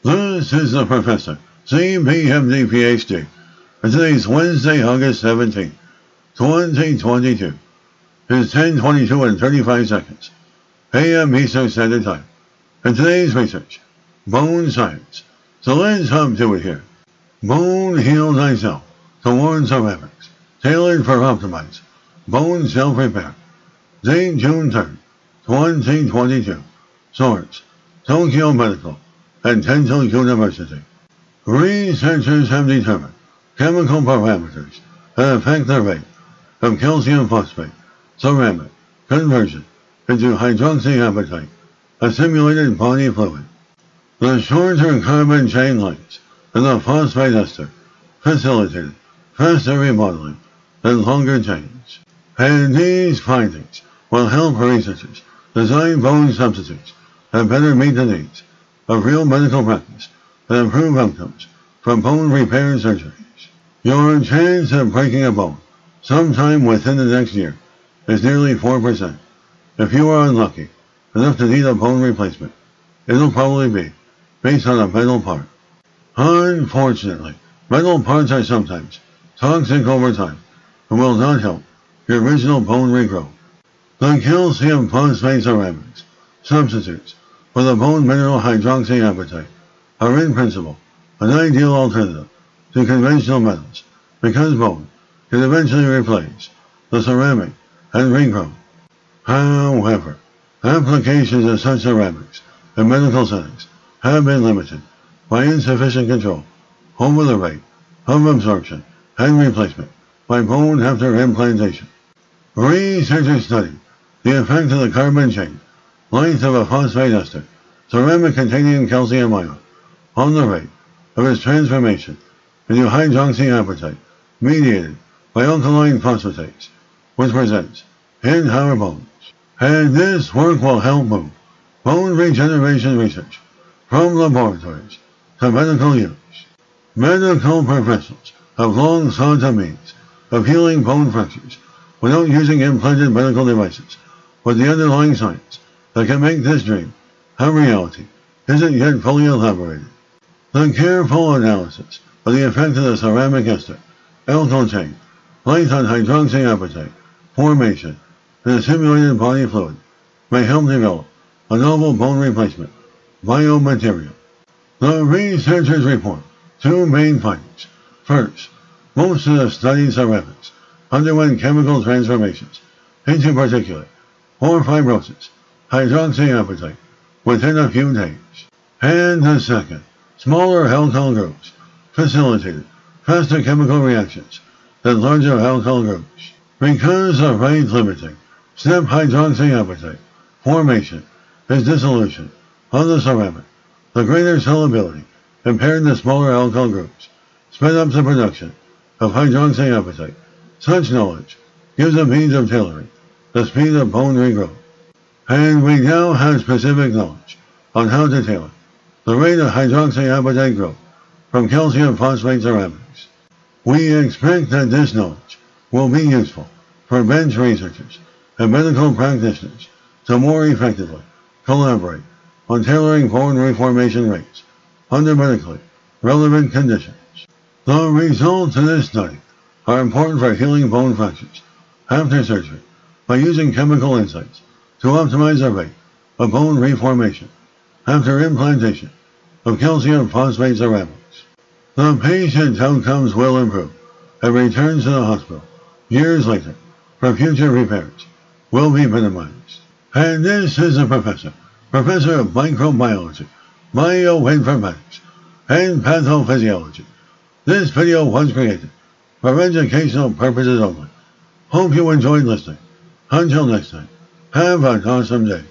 This is the Professor, CPMD PhD, and today's Wednesday, August 17, 2022. It's 10:22 and 35 seconds, a.m. Eastern Standard Time, and today's research, bone science. So let's hop to it here. Bone Heal Thyself, Toward Ceramics, tailored for optimized bone self-repair. Date June 3rd, 2022. Source, Tokyo Medical and Tensei University. Researchers have determined chemical parameters that affect the rate of calcium phosphate ceramic conversion into hydroxyapatite, a simulated body fluid. The shorter carbon chain lengths in the phosphate ester facilitated faster remodeling than longer chains. And these findings will help researchers design bone substitutes that better meet the needs of real medical practice and improve outcomes from bone repair surgeries. Your chance of breaking a bone sometime within the next year is nearly 4%. If you are unlucky enough to need a bone replacement, it'll probably be based on a metal part. Unfortunately, metal parts are sometimes toxic over time and will not help your original bone regrow. The calcium phosphate ceramics substitutes for the bone mineral hydroxyapatite are in principle an ideal alternative to conventional metals because bone can eventually replace the ceramic and regrow. However, applications of such ceramics in medical settings have been limited by insufficient control over the rate of absorption and replacement by bone after implantation. Researchers studied the effect of the carbon chain length of a phosphate ester ceramic containing calcium ion on the rate of its transformation into hydroxyapatite mediated by alkaline phosphatases, which presents in our bones. And this work will help move bone regeneration research from laboratories to medical use. Medical professionals have long sought a means of healing bone fractures without using implanted medical devices, but the underlying science that can make this dream a reality isn't yet fully elaborated. The careful analysis of the effect of the ceramic ester alkyl chain length on hydroxyapatite formation in a simulated body fluid may help develop a novel bone replacement biomaterial. The researchers report two main findings. First, most of the studied ceramics underwent chemical transformations into particulate or fibrosis hydroxyapatite within a few days. And the second, smaller alkyl groups facilitated faster chemical reactions than larger alkyl groups. Because of rate limiting step hydroxyapatite formation is dissolution of the ceramic, the greater solubility impaired the smaller alkyl groups, sped up the production of hydroxyapatite. Such knowledge gives a means of tailoring the speed of bone regrowth. And we now have specific knowledge on how to tailor the rate of hydroxyapatite growth from calcium phosphate ceramics. We expect that this knowledge will be useful for bench researchers and medical practitioners to more effectively collaborate on tailoring bone reformation rates under medically relevant conditions. The results of this study are important for healing bone fractures after surgery by using chemical insights to optimize the rate of bone reformation after implantation of calcium phosphate ceramics. The patient's outcomes will improve and returns to the hospital years later for future repairs will be minimized. And this is the Professor of Microbiology, Bioinformatics, and Pathophysiology. This video was created for educational purposes only. Hope you enjoyed listening. Until next time, have an awesome day.